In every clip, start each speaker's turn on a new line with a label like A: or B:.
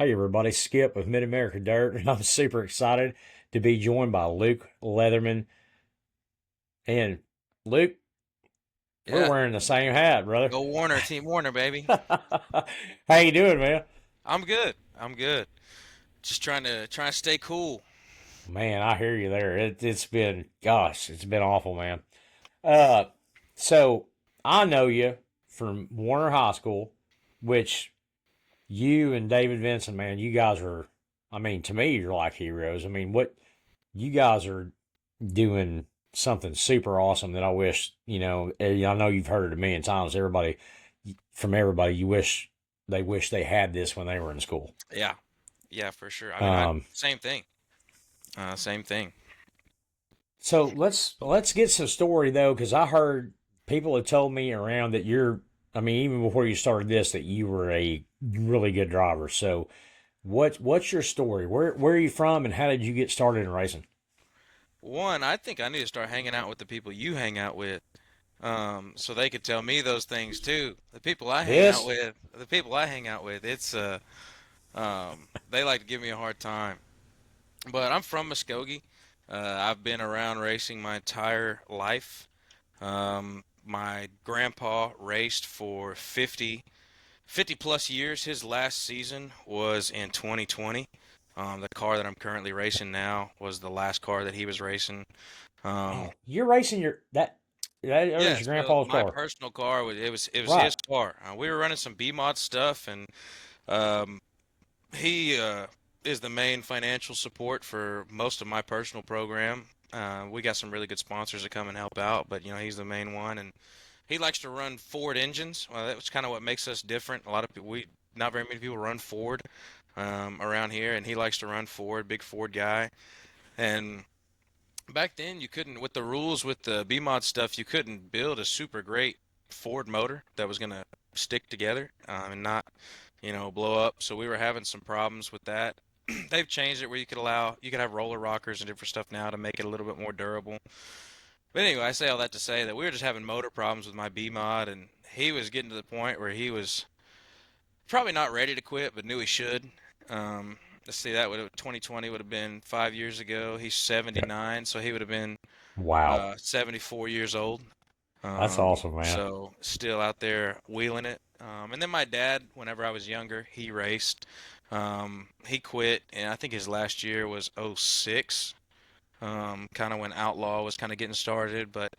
A: Hey everybody, Skip with Mid America Dirt, and I'm super excited to be joined by Luke Leatherman. And Luke, we're
B: Yeah,
A: wearing the same hat, brother.
B: go Warner, Team Warner, baby.
A: How you doing, man?
B: I'm good. I'm good. Just trying to stay cool.
A: Man, I hear you there. It's been, gosh, it's been awful, man. Uh, so I know you from Warner High School, which you and David Vincent, man, you guys are. I mean, to me, you're like heroes. I mean, what you guys are doing something super awesome that I wish, I know you've heard it a million times. Everybody, you wish they had this when they were in school.
B: Yeah, yeah, for sure. I mean, I
A: Um,
B: same thing. Same thing.
A: so let's get some story though, because I heard people have told me around that I mean, even before you started this, that you were a really good driver. So what's your story? Where are you from, and how did you get started in racing?
B: One, I think I need to start hanging out with the people you hang out with, so they could tell me those things too.
A: This?
B: The people I hang out with, they like to give me a hard time. But I'm from Muskogee. I've been around racing my entire life. My grandpa raced for 50 plus years. His last season was in 2020. The car that I'm currently racing now was the last car that he was racing. Um,
A: Oh, you're racing that was
B: yeah,
A: your
B: so
A: grandpa's
B: my
A: car.
B: personal car was
A: Right.
B: his car. We were running some B mod stuff, and um, he is the main financial support for most of my personal program. We got some really good sponsors that come and help out, but he's the main one, and he likes to run Ford engines. Well, that's kind of what makes us different. A lot of people, not very many people run Ford around here, and he likes to run Ford, big Ford guy. And back then, you couldn't, with the rules with the B mod stuff, you couldn't build a super great Ford motor that was gonna stick together and not, blow up. So we were having some problems with that. They've changed it where you could have roller rockers and different stuff now to make it a little bit more durable. But anyway, I say all that to say that we were just having motor problems with my B mod, and he was getting to the point where he was probably not ready to quit, but knew he should. Let's see, that would have 2020 would have been 5 years ago. He's
A: Yeah.
B: 79, so he would have been
A: Wow.
B: 74 years old.
A: That's awesome, man.
B: So still out there wheeling it. And then my dad, whenever I was younger, he raced. He quit, and I think his last year was '06. Kind of when Outlaw was kind of getting started, but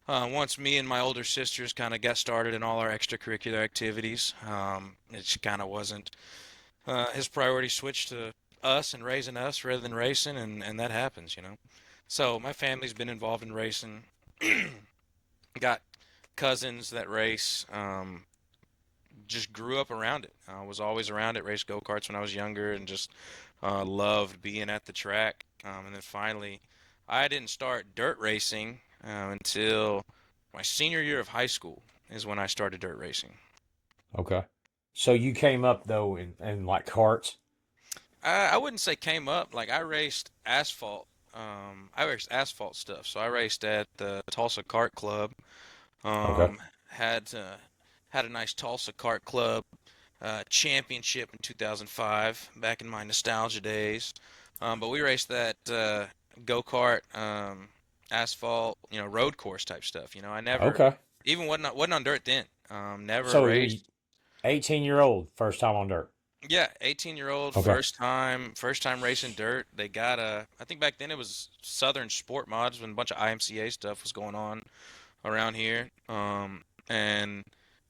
B: once me and my older sisters kind of got started in all our extracurricular activities, it just kind of wasn't. His priority switched to us and raising us rather than racing, and that happens. So my family's been involved in racing. Got cousins that race. Just grew up around it. I was always around it. Raced go-karts when I was younger, and just loved being at the track. And then finally, I didn't start dirt racing until my senior year of high school is when I started dirt racing.
A: Okay. So you came up though in like carts.
B: I wouldn't say came up. Like I raced asphalt. I raced asphalt stuff. So I raced at the Tulsa Kart Club.
A: Okay.
B: Um, had had a nice Tulsa Kart Club championship in 2005, back in my nostalgia days. But we raced that go-kart, asphalt, road course type stuff. I never
A: Okay.
B: even wasn't on dirt then. Never
A: So you're
B: raced.
A: 18-year-old, first time on dirt.
B: Yeah, 18-year-old,
A: Okay.
B: first time racing dirt. They got I think back then it was Southern Sport Mods when a bunch of IMCA stuff was going on around here. And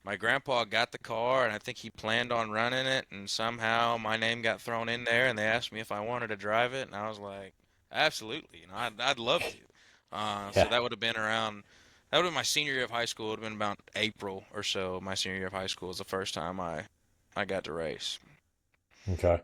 B: my grandpa got the car, and I think he planned on running it, and somehow my name got thrown in there, and they asked me if I wanted to drive it, and I was like, absolutely, I'd love to. So
A: Yeah.
B: that would have been around, that would have been my senior year of high school. It would have been about April or so. My senior year of high school was the first time I got to race.
A: Okay.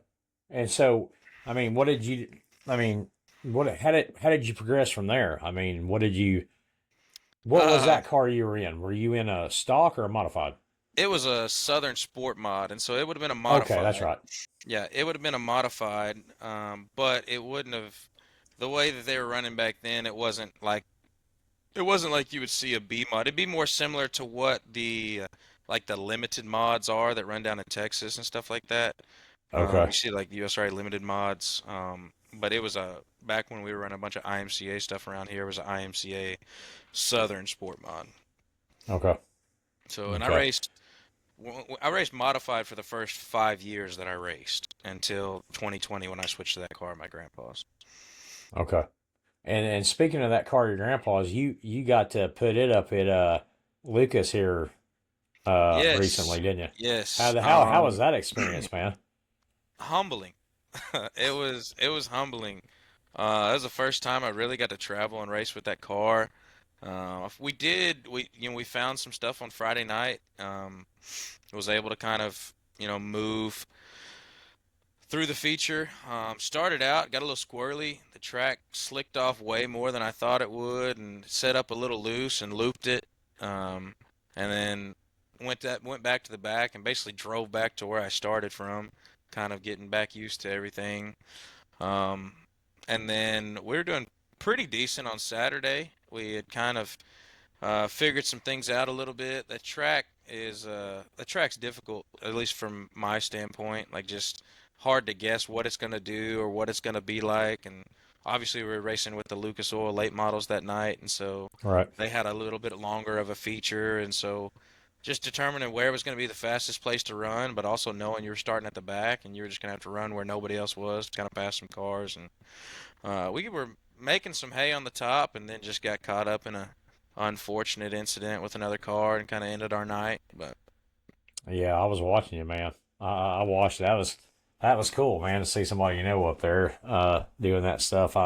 A: And so, I mean, what did you? I mean, how did you progress from there? I mean, what was
B: Uh,
A: that car you were in? Were you in a stock or a modified?
B: it was a Southern Sport Mod, and so it would have been a
A: Okay, that's
B: modified.
A: right.
B: Yeah, it would have been a modified, but it wouldn't have. The way that they were running back then, it wasn't like you would see a B mod. It'd be more similar to what the like the limited mods are that run down in Texas and stuff like that.
A: Okay.
B: You see like USRA limited mods. But it was back when we were running a bunch of IMCA stuff around here. It was an IMCA Southern Sport mod.
A: Okay.
B: So, and
A: Okay.
B: I raced modified for the first 5 years that I raced until 2020 when I switched to that car at my grandpa's.
A: Okay. And speaking of that car, your grandpa's, you got to put it up at Lucas here recently,
B: Yes,
A: didn't you?
B: yes.
A: How was that experience, man?
B: Humbling. It was humbling. That was the first time I really got to travel and race with that car. We found some stuff on Friday night. Was able to kind of move through the feature. Started out, got a little squirrely. The track slicked off way more than I thought it would, and set up a little loose and looped it. Um, and then went back to the back and basically drove back to where I started from, kind of getting back used to everything. Um, and then we were doing pretty decent on Saturday. We had kind of figured some things out a little bit. The track's difficult, at least from my standpoint. Like just hard to guess what it's gonna do or what it's gonna be like. And obviously we were racing with the Lucas Oil late models that night, and so
A: Right.
B: they had a little bit longer of a feature, and so just determining where was going to be the fastest place to run, but also knowing you were starting at the back and you were just going to have to run where nobody else was to kind of pass some cars. And we were making some hay on the top, and then just got caught up in a unfortunate incident with another car and kind of ended our night. But
A: Yeah, I was watching you, man. I watched. That was cool, man, to see somebody you know up there doing that stuff.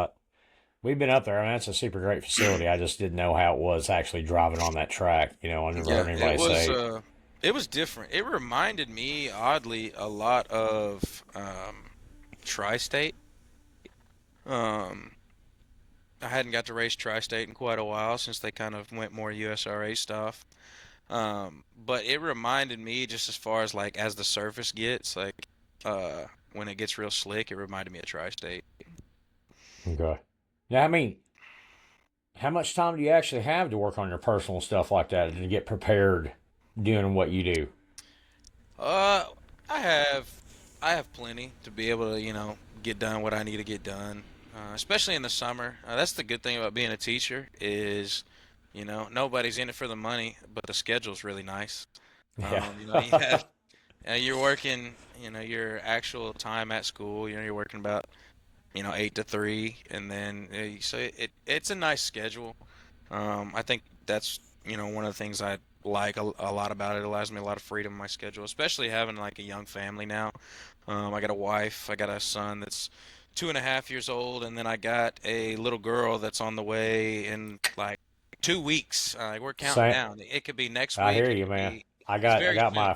A: We've been up there. I mean, that's a super great facility. I just didn't know how it was actually driving on that track. I never heard
B: yeah,
A: anybody say,
B: it was different. It reminded me oddly a lot of Tri-State. Um, I hadn't got to race Tri-State in quite a while since they kind of went more USRA stuff. But it reminded me just as far as like as the surface gets, like when it gets real slick, it reminded me of Tri-State.
A: okay. Yeah, I mean, how much time do you actually have to work on your personal stuff like that and to get prepared doing what you do?
B: Uh, I have I have plenty to be able to, get done what I need to get done. Especially in the summer. That's the good thing about being a teacher is, nobody's in it for the money, but the schedule's really nice.
A: Yeah.
B: You have you're working, your actual time at school, you're working about 8 to 3, and then so it's a nice schedule. I think that's one of the things I like a lot about it. It allows me a lot of freedom in my schedule, especially having like a young family now. I got a wife, I got a son that's 2.5 years old, and then I got a little girl that's on the way in like 2 weeks. We're counting
A: Same.
B: down. It could be next
A: I
B: week.
A: hear
B: It
A: you,
B: could
A: man.
B: be. It's
A: I
B: very
A: got
B: soon.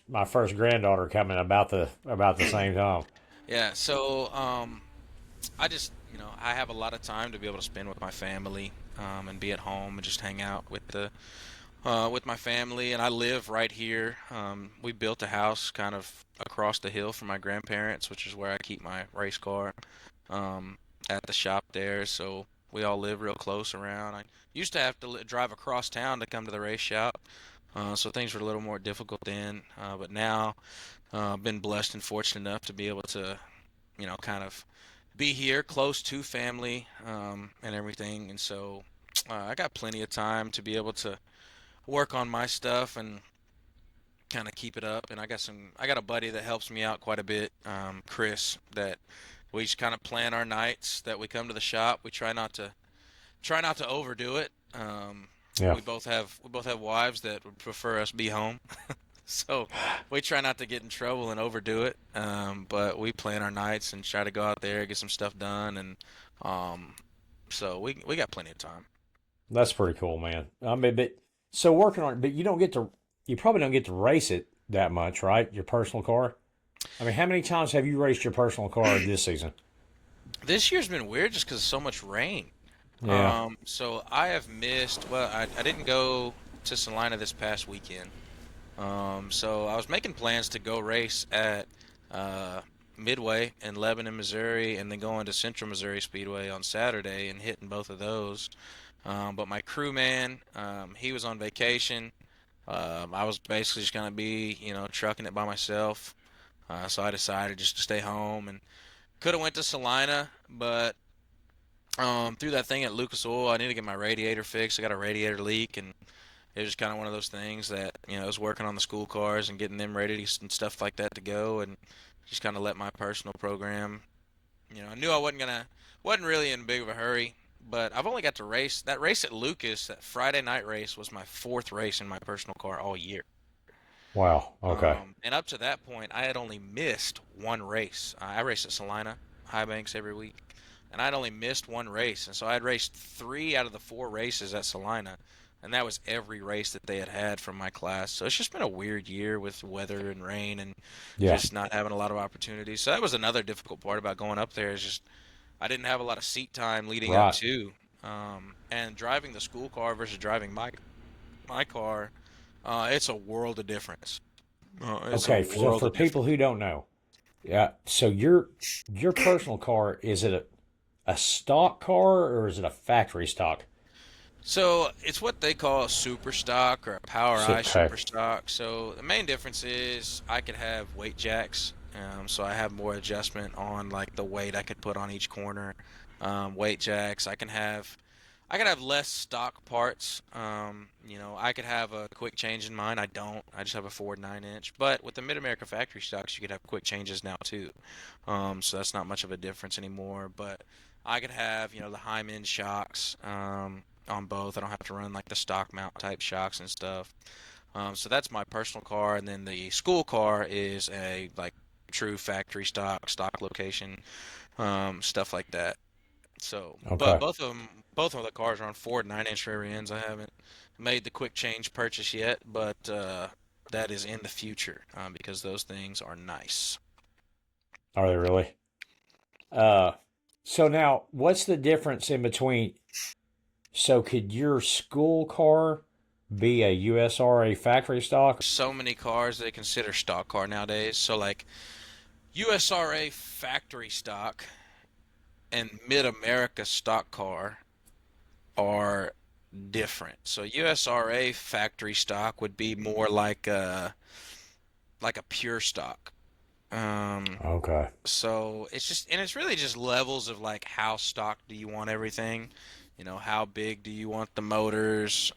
A: my first granddaughter coming about the same time.
B: Yeah. So I just, I have a lot of time to be able to spend with my family, and be at home and just hang out with my family. And I live right here. We built a house kind of across the hill from my grandparents, which is where I keep my race car, um, at the shop there. So we all live real close around. I used to have to drive across town to come to the race shop. So things were a little more difficult then, but now I've been blessed and fortunate enough to be able to, kind of be here close to family, and everything. And so I got plenty of time to be able to work on my stuff and kind of keep it up. And I got a buddy that helps me out quite a bit, Chris, that we just kind of plan our nights that we come to the shop. We try not to overdo it.
A: Yeah,
B: We both have wives that would prefer us be home. So we try not to get in trouble and overdo it. But we plan our nights and try to go out there, get some stuff done, and um, so we got plenty of time.
A: that's pretty cool, man. I mean, but so working on it, but you probably don't get to race it that much, right? Your personal car. I mean, how many times have you raced your personal car this season?
B: This year's been weird just because so much rain.
A: Yeah,
B: So I have missed. Well, I didn't go to Salina this past weekend. So I was making plans to go race at uh, Midway in Lebanon, Missouri, and then going to Central Missouri Speedway on Saturday and hitting both of those. But my crewman, he was on vacation. I was basically just gonna be, trucking it by myself. So I decided just to stay home and could have went to Salina, but through that thing at Lucas Oil, I need to get my radiator fixed. I got a radiator leak, and it was just kind of one of those things that I was working on the school cars and getting them ready and stuff like that to go, and just kind of let my personal program. I knew I wasn't really in big of a hurry, but I've only got to race that race at Lucas. That Friday night race was my fourth race in my personal car all year.
A: Wow. Okay.
B: And up to that point, I had only missed one race. I race at Salina, High Banks every week, and I'd only missed one race. And so I'd raced three out of the four races at Salina, and that was every race that they had had from my class. So it's just been a weird year with weather and rain and
A: Yeah.
B: just not having a lot of opportunities. So that was another difficult part about going up there is just I didn't have a lot of seat time leading up
A: Right.
B: to. And driving the school car versus driving my car, it's a world of difference. It's a
A: Okay. So
B: world
A: for
B: of
A: people
B: difference.
A: who don't know, yeah. So your personal car, is it a stock car or is it a factory stock?
B: So it's what they call a super stock or a Power Eye
A: Okay.
B: super stock. So the main difference is I could have weight jacks. So I have more adjustment on like the weight I could put on each corner. Weight jacks. I could have less stock parts. I could have a quick change in mine. I don't. I just have a Ford 9-inch. But with the Mid America factory stocks, you could have quick changes now too. So that's not much of a difference anymore. But I could have, the Hyman shocks on both. I don't have to run like the stock mount type shocks and stuff. So that's my personal car, and then the school car is a like true factory stock location, stuff like that. So, but
A: Okay.
B: both of the cars are on Ford 9-inch rear ends. I haven't made the quick change purchase yet, but that is in the future because those things are nice.
A: Are they really? Uh, so now what's the difference in between? So could your school car be a USRA factory stock?
B: So many cars they consider stock car nowadays. So like USRA factory stock and Mid America stock car are different. So USRA factory stock would be more like a pure stock. Um,
A: Okay.
B: So it's really just levels of like how stock do you want everything, how big do you want the motors.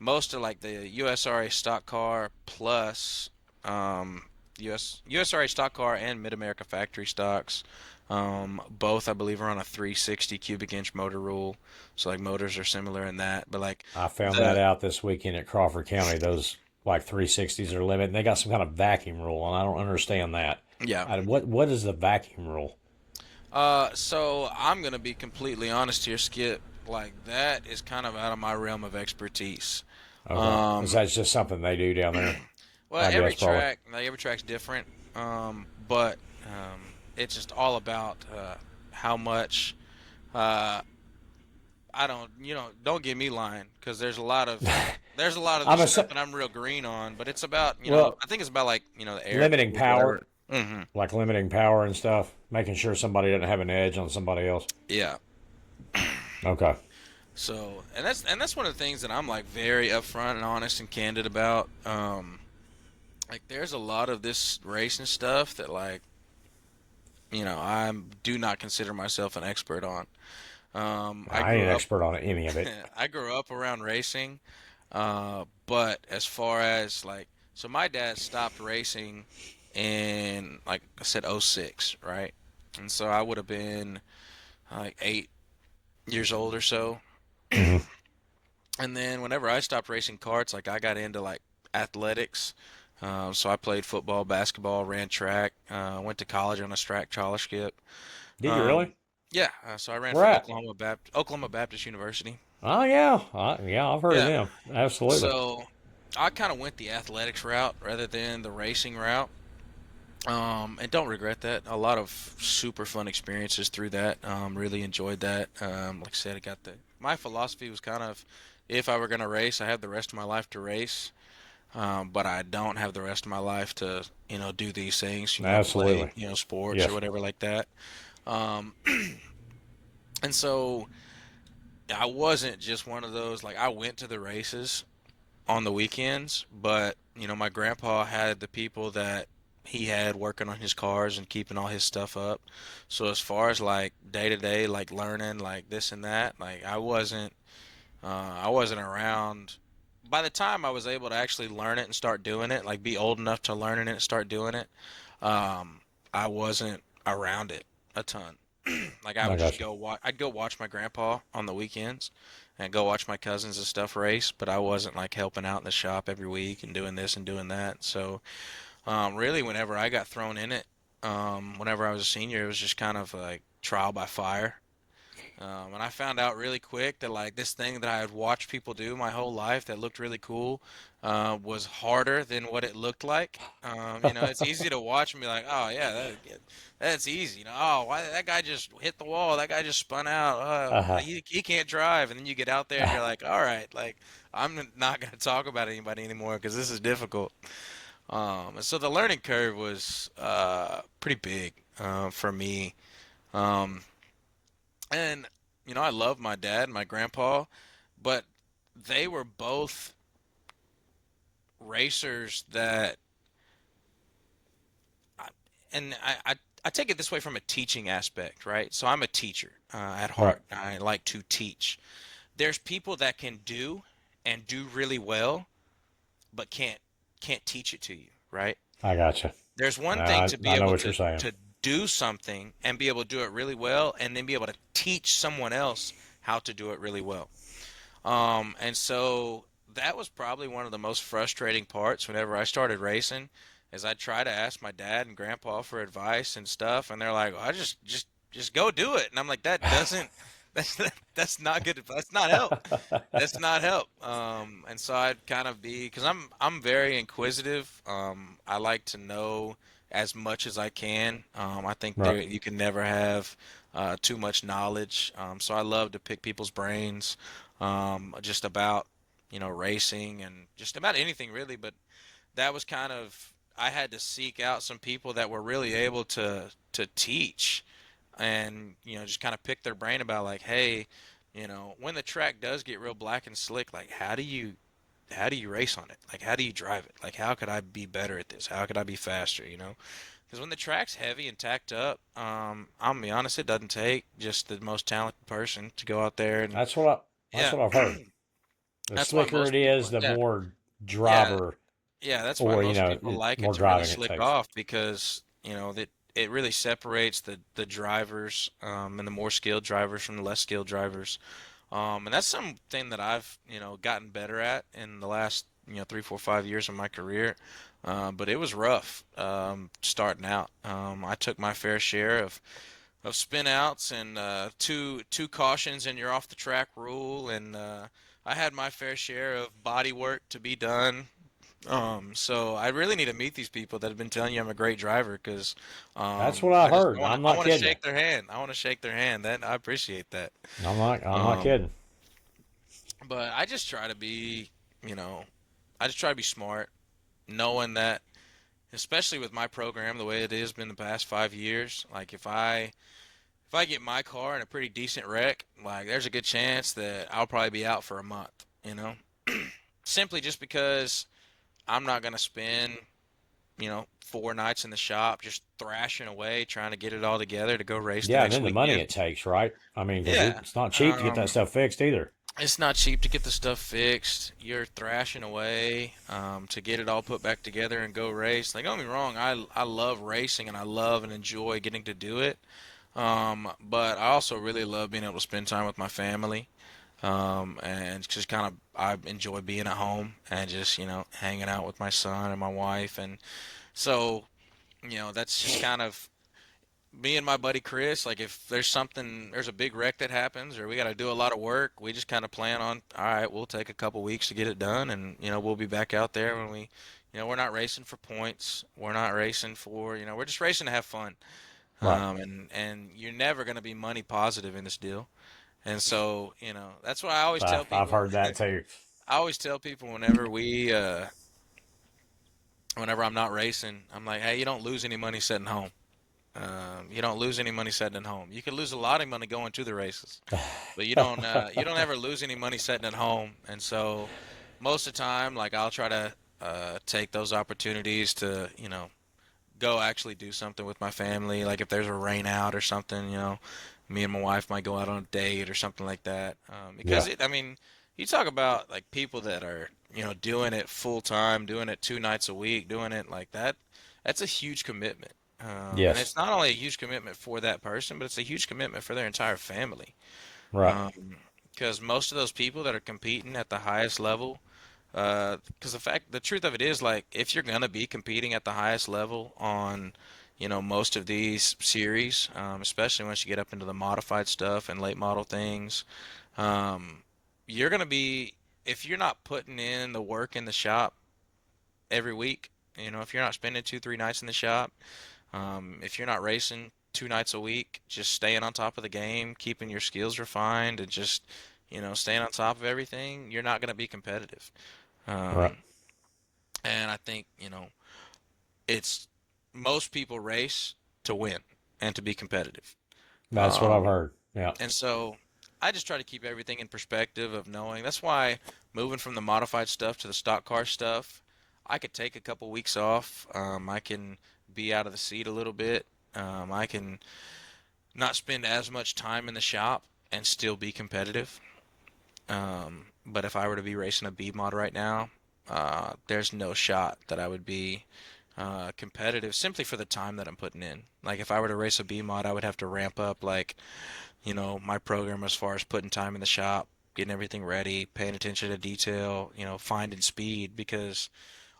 B: Most of like the USRA stock car plus USRA stock car and Mid America factory stocks. Both I believe are on a 360 cubic inch motor rule, so like motors are similar in that. But like
A: I found that
B: the
A: out this weekend at Crawford County. Those like 360s are limited. And they got some kind of vacuum rule, and I don't understand that.
B: yeah.
A: What is the vacuum rule?
B: So I'm gonna be completely honest here, Skip. Like that is kind of out of my realm of expertise.
A: Okay. Is
B: Um,
A: that just something they do down there?
B: well,
A: I guess probably.
B: every track's different. But it's just all about how much. Uh, I don't get me lying, because there's a lot of
A: I'm
B: this
A: a
B: stuff that I'm real green on, but it's about,
A: well
B: I think it's about like, the air
A: limiting
B: cooled,
A: power,
B: whatever. Hmm.
A: like limiting power and stuff, making sure somebody doesn't have an edge on somebody else.
B: Yeah.
A: Okay.
B: So, and that's one of the things that I'm like very upfront and honest and candid about. Like there's a lot of this racing stuff that like, I do not consider myself an expert on. I
A: I ain't
B: grew
A: an
B: up
A: expert on any of it.
B: I grew up around racing, but as far as like, so my dad stopped racing in like I said '06, right? And so I would have been like 8 years old or so.
A: Hmm.
B: And then whenever I stopped racing karts, like I got into like athletics. So I played football, basketball, ran track, went to college on a track scholarship.
A: Did you really?
B: Um, yeah, so I ran
A: Where
B: for
A: at?
B: Oklahoma Baptist University.
A: Oh yeah, yeah. I've heard of
B: Yeah,
A: them. Absolutely.
B: so I kind of went the athletics route rather than the racing route. And don't regret that. A lot of super fun experiences through that. Really enjoyed that. Like I said, I got my philosophy was kind of, if I were gonna race, I have the rest of my life to race. But I don't have the rest of my life to, do these things, play,
A: Absolutely.
B: sports or
A: Yes.
B: whatever like that. Um, and so I wasn't just one of those, like I went to the races on the weekends, but my grandpa had the people that he had working on his cars and keeping all his stuff up. So as far as like day to day, like learning like this and that, like I wasn't around. By the time I was able to actually learn it and start doing it, like be old enough to learn it and start doing it, um, I wasn't around it a ton. Like I
A: I
B: would just
A: got you.
B: go watch, I'd go watch my grandpa on the weekends and go watch my cousins and stuff race, but I wasn't like helping out in the shop every week and doing this and doing that. So, really, whenever I got thrown in it, whenever I was a senior, it was just kind of like trial by fire. And I found out really quick that like this thing that I had watched people do my whole life that looked really cool, was harder than what it looked like. It's easy to watch and be like, oh yeah, that's easy. Oh, why that guy just hit the wall? That guy just spun out.
A: Uh-huh.
B: He can't drive. And then you get out there and you're like, all right, like I'm not gonna talk about anybody anymore because this is difficult. And so the learning curve was pretty big for me. Um, and I love my dad and my grandpa, but they were both racers that, I- and I take it this way from a teaching aspect, right? So I'm a teacher at
A: Right.
B: heart. I like to teach. There's people that can do and do really well, but can't teach it to you, right?
A: I got you.
B: There's one thing
A: I
B: to be
A: I know
B: able
A: what you're saying.
B: to do something and be able to do it really well, and then be able to teach someone else how to do it really well. And so that was probably one of the most frustrating parts whenever I started racing, is I try to ask my dad and grandpa for advice and stuff, and they're like, "I just go do it." And I'm like, "That doesn't that's not good. That's not help. That's not help." And so I'd kind of be, because I'm very inquisitive. I like to know as much as I can. I think
A: Right.
B: there you can never have too much knowledge. So I love to pick people's brains, just about racing and just about anything really. But that was kind of, I had to seek out some people that were really able to teach, and just kind of pick their brain about like, hey, when the track does get real black and slick, like how do you race on it? Like how do you drive it? Like how could I be better at this? How could I be faster? Because when the track's heavy and tacked up, I'm gonna be honest, it doesn't take just the most talented person to go out there and,
A: That's
B: yeah,
A: what I've heard. The
B: that's why
A: slicker it
B: most
A: is,
B: people,
A: the
B: yeah,
A: more
B: yeah,
A: driver
B: yeah, that's why
A: or
B: most people like it
A: more
B: to really
A: driving it
B: slick
A: takes.
B: off, because that it really separates the drivers, and the more skilled drivers from the less skilled drivers. And that's something that I've gotten better at in the last 3, 4, 5 years of my career. But it was rough, starting out. I took my fair share of spin outs and two cautions and you're off the track rule, and I had my fair share of body work to be done. So I really need to meet these people that have been telling you I'm a great driver, because
A: That's what I've heard. I'm
B: I
A: not
B: want to
A: kidding you.
B: shake their hand. I want to shake their hand. That I appreciate that.
A: I'm not
B: Um,
A: kidding.
B: but I just try to be, you know, I just try to be smart, knowing that, especially with my program the way it has been the past 5 years, like if I get my car in a pretty decent wreck, like there's a good chance that I'll probably be out for a month, you know? Simply just because I'm not going to spend, 4 nights in the shop just thrashing away trying to get it all together to go race the
A: Yeah, and
B: next
A: then the money
B: weekend.
A: it takes, right? I mean, because
B: Yeah.
A: it's not cheap to get that
B: Um,
A: stuff fixed either.
B: it's not cheap to get the stuff fixed. You're thrashing away, to get it all put back together and go race. Like, don't get me wrong, I love racing and I love and enjoy getting to do it. But I also really love being able to spend time with my family. And just kind of, I enjoy being at home and just, hanging out with my son and my wife. And so, that's just kind of me and my buddy Chris. Like, if there's a big wreck that happens or we got to do a lot of work, we just kind of plan on, all right, we'll take a couple weeks to get it done. And, we'll be back out there when we're not racing for points. We're not racing for, we're just racing to have fun.
A: Right.
B: And you're never going to be money positive in this deal. And so, that's why I always tell
A: I've
B: people,
A: heard that too.
B: I always tell people whenever I'm not racing, I'm like, hey, you don't lose any money sitting home. You don't lose any money sitting at home. You can lose a lot of money going to the races, but you don't ever lose any money sitting at home. And so most of the time, like I'll try to take those opportunities to, go actually do something with my family. Like if there's a rain out or something, me and my wife might go out on a date or something like that. Because
A: Yeah.
B: I mean, you talk about like people that are, doing it full time, doing it 2 nights a week, doing it like that. That's a huge commitment. And
A: Yes.
B: it's not only a huge commitment for that person, but it's a huge commitment for their entire family.
A: Right.
B: Um, because most of those people that are competing at the highest level, because the truth of it is, like, if you're gonna be competing at the highest level on, most of these series, especially once you get up into the modified stuff and late model things, um, you're gonna be, if you're not putting in the work in the shop every week, if you're not spending 2, 3 nights in the shop, if you're not racing 2 nights a week, just staying on top of the game, keeping your skills refined, and just, staying on top of everything, you're not gonna be competitive.
A: Right.
B: Um, and I think, it's most people race to win and to be competitive.
A: That's what I've
B: Um,
A: heard. Yeah.
B: and so I just try to keep everything in perspective of knowing. That's why moving from the modified stuff to the stock car stuff, I could take a couple weeks off. I can be out of the seat a little bit. I can not spend as much time in the shop and still be competitive. But if I were to be racing a B mod right now, there's no shot that I would be competitive simply for the time that I'm putting in. Like if I were to race a B mod, I would have to ramp up like, my program as far as putting time in the shop, getting everything ready, paying attention to detail, finding speed because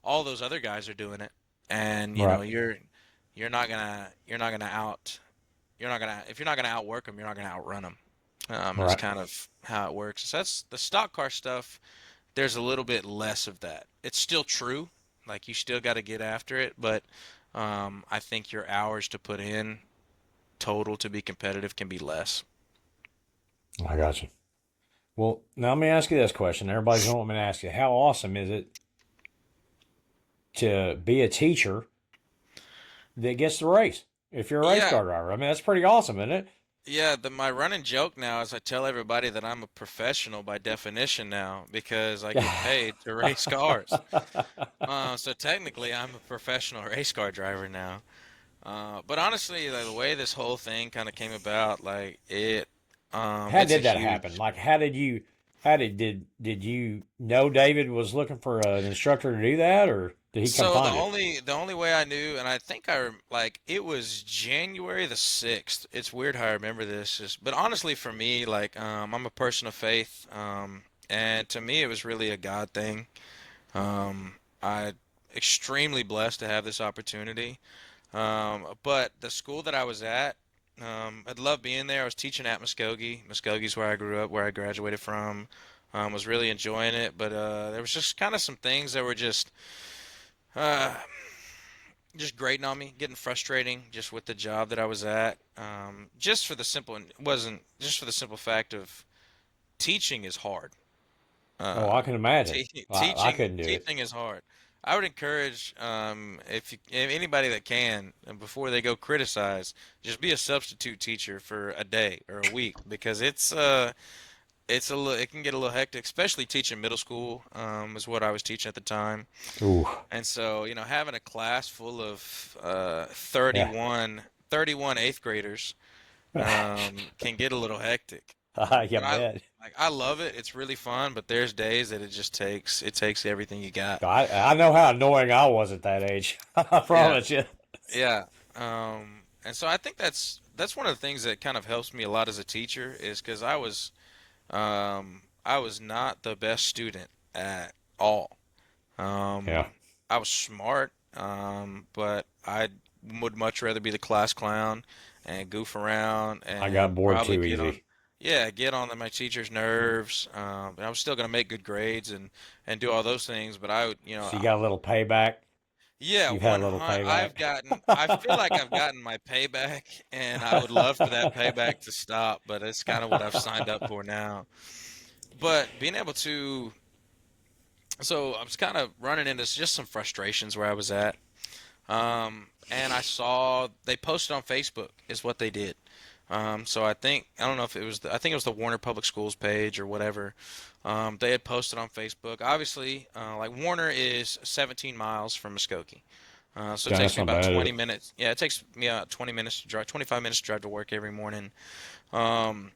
B: all those other guys are doing it. And,
A: Right.
B: you're not gonna out you're not gonna if you're not gonna outwork them, you're not gonna outrun them. Is
A: Right.
B: kind of how it works. So that's the stock car stuff. There's a little bit less of that. It's still true. Like you still got to get after it, but I think your hours to put in total to be competitive can be less.
A: I got you. Well, now let me ask you this question. Everybody's going to want me to ask you, how awesome is it to be a teacher that gets to race? If you're a race
B: Yeah,
A: car driver, I mean, that's pretty awesome, isn't it?
B: yeah. My running joke now is I tell everybody that I'm a professional by definition now because I get paid to race cars. So technically, I'm a professional race car driver now. But honestly, like, the way this whole thing kind of came about, like
A: How
B: it's a
A: did that happen?
B: huge.
A: Like, did you know David was looking for an instructor to do that, or did he come
B: So the
A: find you?
B: only the only way I knew, and I think like it was January the 6th. It's weird how I remember this, but honestly for me, like I'm a person of faith, and to me it was really a God thing. I extremely blessed to have this opportunity. But the school that I was at, I'd love being there. I was teaching at Muskogee. Muskogee's where I grew up, where I graduated from. Was really enjoying it, but there was just kind of some things that were uh, just grating on me, getting frustrating just with the job that I was at. Just for the simple, it wasn't just for the simple fact of teaching is hard.
A: Oh,
B: Uh,
A: I can imagine. I couldn't do it.
B: teaching is hard. I would encourage if anybody that can before they go criticize, just be a substitute teacher for a day or a week because it can get a little hectic, especially teaching middle school is what I was teaching at the time.
A: Ooh,
B: And so, having a class full of
A: yeah.
B: 31 eighth graders can get a little hectic.
A: I
B: But
A: bet.
B: I love it. It's really fun, but there's days that it takes everything you got.
A: I know how annoying I was at that age. I
B: Yeah,
A: promise you.
B: yeah. And so I think that's one of the things that kind of helps me a lot as a teacher is because I was not the best student at all.
A: Yeah,
B: I was smart, but I would much rather be the class clown and goof around
A: I got
B: and
A: bored
B: probably
A: too easy.
B: get on my teacher's nerves. And I was still gonna make good grades and do all those things, but I would,
A: So you got a little payback.
B: yeah,
A: You've had a
B: one
A: little
B: hundred.
A: payback.
B: I feel like I've gotten my payback, and I would love for that payback to stop, but it's kind of what I've signed up for now. But being able to, so I was kind of running into just some frustrations where I was at. And I saw they posted on Facebook is what they did. So I don't know if it was I think it was the Warner Public Schools page or whatever. They had posted on Facebook. Obviously, like Warner is 17 miles from Muskogee. So it
A: Damn,
B: takes
A: that's
B: me
A: not
B: about
A: bad, is
B: 20
A: it?
B: minutes. Yeah, it takes me 20 minutes to drive, 25 minutes to drive to work every morning. Um,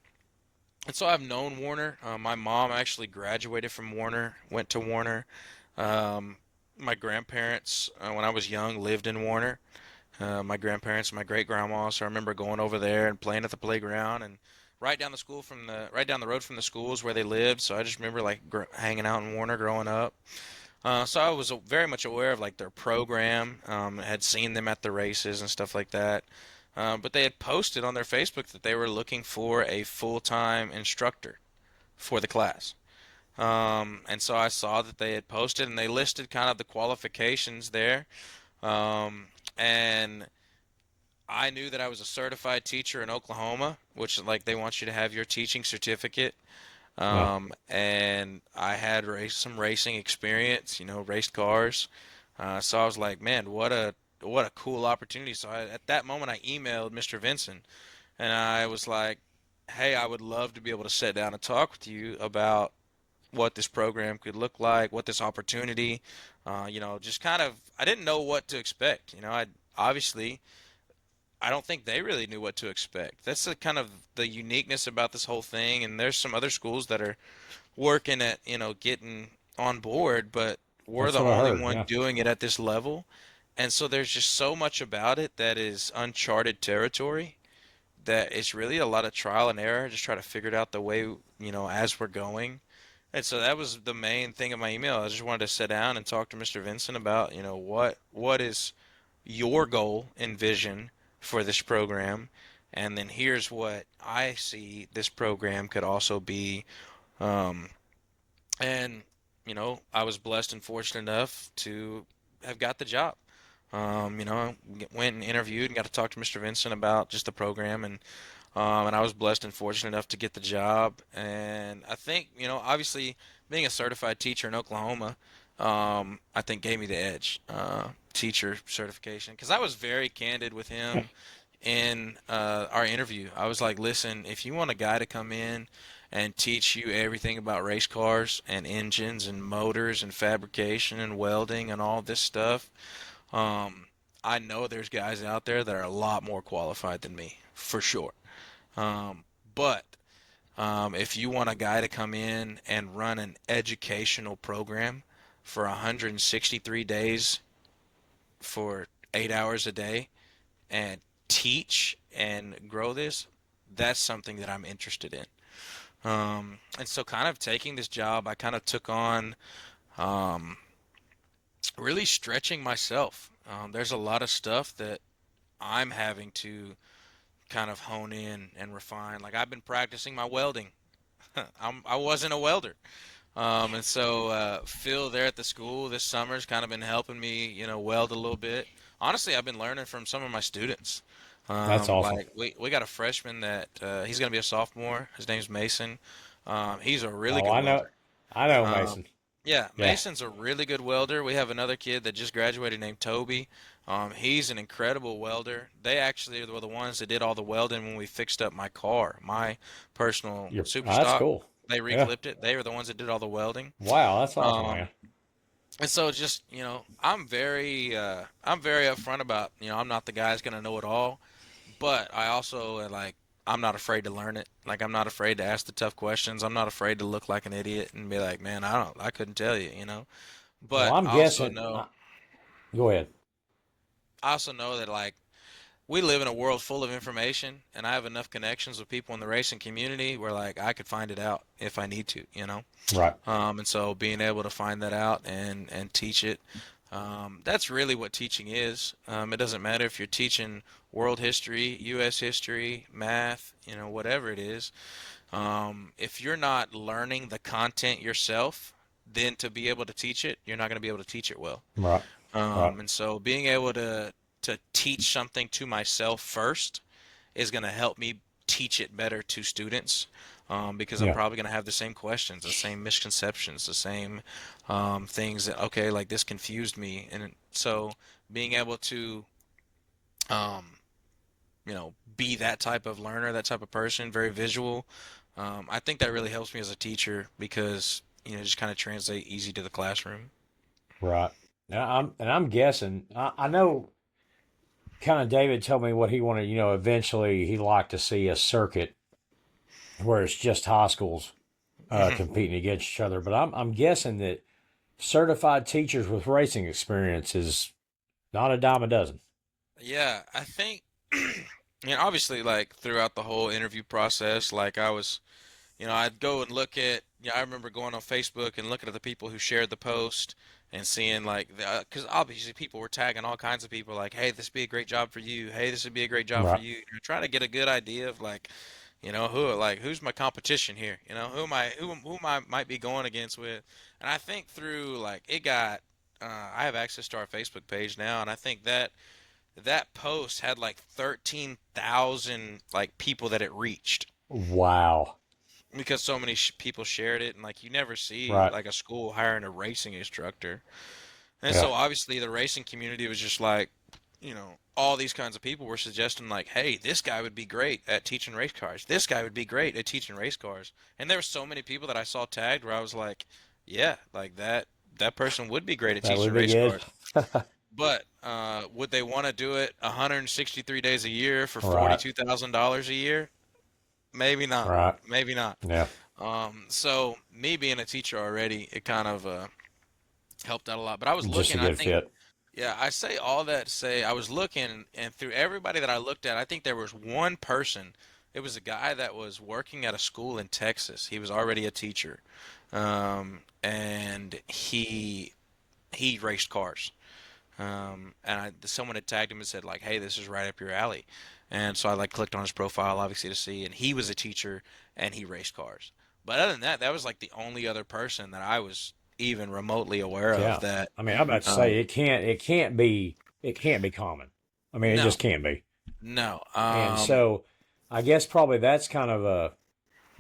B: and so I've known Warner. My mom actually graduated from Warner, went to Warner. Um, my grandparents, when I was young, lived in Warner. My grandparents, my great grandma. So I remember going over there and playing at the playground and right down the road from the schools where they lived. So I just remember like hanging out in Warner growing up. So I was very much aware of like their program. Had seen them at the races and stuff like that. But they had posted on their Facebook that they were looking for a full-time instructor for the class. And so I saw that they had posted and they listed kind of the qualifications there. Um, and I knew that I was a certified teacher in Oklahoma, which like they want you to have your teaching certificate.
A: Yeah.
B: And I had some racing experience, raced cars. So I was like, man, what a cool opportunity. So at that moment, I emailed Mr. Vinson, and I was like, hey, I would love to be able to sit down and talk with you about what this program could look like, what this opportunity, just kind of, I didn't know what to expect. I obviously I don't think they really knew what to expect. That's the kind of the uniqueness about this whole thing. And there's some other schools that are working at, getting on board, but we're
A: That's
B: the
A: what I
B: only
A: heard.
B: one
A: Yeah.
B: doing it at this level. And so there's just so much about it that is uncharted territory that it's really a lot of trial and error, just try to figure it out the way, as we're going. And so that was the main thing of my email. I just wanted to sit down and talk to Mr. Vincent about, what is your goal and vision for this program, and then here's what I see this program could also be. Um, and I was blessed and fortunate enough to have got the job. Went and interviewed and got to talk to Mr. Vincent about just the program, and I was blessed and fortunate enough to get the job. And I think, obviously being a certified teacher in Oklahoma, I think gave me the edge, teacher certification, because I was very candid with him in our interview. I was like, listen, if you want a guy to come in and teach you everything about race cars and engines and motors and fabrication and welding and all this stuff, um, I know there's guys out there that are a lot more qualified than me, for sure. But if you want a guy to come in and run an educational program for 163 days for 8 hours a day and teach and grow this, that's something that I'm interested in. And so, kind of taking this job, I kind of took on um, really stretching myself. There's a lot of stuff that I'm having to kind of hone in and refine. Like I've been practicing my welding. I wasn't a welder. And so Phil there at the school this summer's kind of been helping me, weld a little bit. Honestly, I've been learning from some of my students.
A: That's awesome.
B: Like we got a freshman that he's going to be a sophomore. His name's Mason. He's a really
A: Oh,
B: good
A: I know.
B: welder.
A: I know,
B: Um,
A: Mason.
B: yeah,
A: Yeah.
B: Mason's a really good welder. We have another kid that just graduated named Toby. He's an incredible welder. They actually were the ones that did all the welding when we fixed up my car, my personal super
A: That's
B: stock.
A: cool.
B: They
A: Yeah.
B: reflipped it. They were the ones that did all the welding.
A: Wow, that's awesome, man.
B: Um, and so just, I'm very upfront about, I'm not the guy that's gonna know it all, but I also like I'm not afraid to learn it. Like I'm not afraid to ask the tough questions. I'm not afraid to look like an idiot and be like, man, I couldn't tell you.
A: Well,
B: But
A: I'm guessing. Go ahead.
B: I also know that like we live in a world full of information, and I have enough connections with people in the racing community where like I could find it out if I need to.
A: Right.
B: And so being able to find that out and teach it, that's really what teaching is. It doesn't matter if you're teaching world history, U.S. history, math, whatever it is. If you're not learning the content yourself, then to be able to teach it, you're not going to be able to teach it well.
A: Right. Right.
B: And so being able to teach something to myself first is going to help me teach it better to students, because I'm
A: Yeah.
B: probably going to have the same questions, the same misconceptions, the same things that, okay, like this confused me. And so being able to, um, be that type of learner, that type of person, very visual, I think that really helps me as a teacher because, just kind of translate easy to the classroom.
A: Right. I'm guessing. I know. Kind of David told me what he wanted. Eventually he'd like to see a circuit where it's just high schools
B: Hmm.
A: competing against each other. But I'm guessing that certified teachers with racing experience is not a dime a dozen.
B: Yeah, I think, and obviously, like throughout the whole interview process, like I'd go and look at, I remember going on Facebook and looking at the people who shared the post and seeing like, because obviously people were tagging all kinds of people like, hey, this would be a great job for you. Hey, this would be a great job for
A: Right.
B: you. You're trying to get a good idea of like, who's my competition here? Who am I might be going against with. And I think through like I have access to our Facebook page now, and I think that post had like 13,000 like people that it reached
A: Wow.
B: because so many people shared it, and like you never see
A: Right.
B: like a school hiring a racing instructor. And
A: Yeah.
B: so obviously the racing community was just like, all these kinds of people were suggesting like, hey, this guy would be great at teaching race cars. This guy would be great at teaching race cars. And there were so many people that I saw tagged where I was like, yeah, like that person would be great at
A: That would
B: teaching
A: be
B: race
A: good.
B: cars. But would they want to do it 163 days a year for
A: Right.
B: $42,000 a year? Maybe not.
A: Right.
B: Maybe not.
A: Yeah.
B: So me being a teacher already, it kind of helped out a lot. But I was
A: Just a
B: looking, I
A: good
B: think,
A: fit.
B: yeah, I say all that to say I was looking, and through everybody that I looked at, I think there was one person. It was a guy that was working at a school in Texas. He was already a teacher, and he raced cars. Someone had tagged him and said like, "Hey, this is right up your alley," and so I like clicked on his profile obviously to see, and he was a teacher and he raced cars. But other than that, that was like the only other person that I was even remotely aware of
A: Yeah.
B: that.
A: I mean, I'm about to say
B: Um,
A: it can't be common. I mean, it
B: no,
A: just can't be.
B: no.
A: And so I guess probably that's kind of a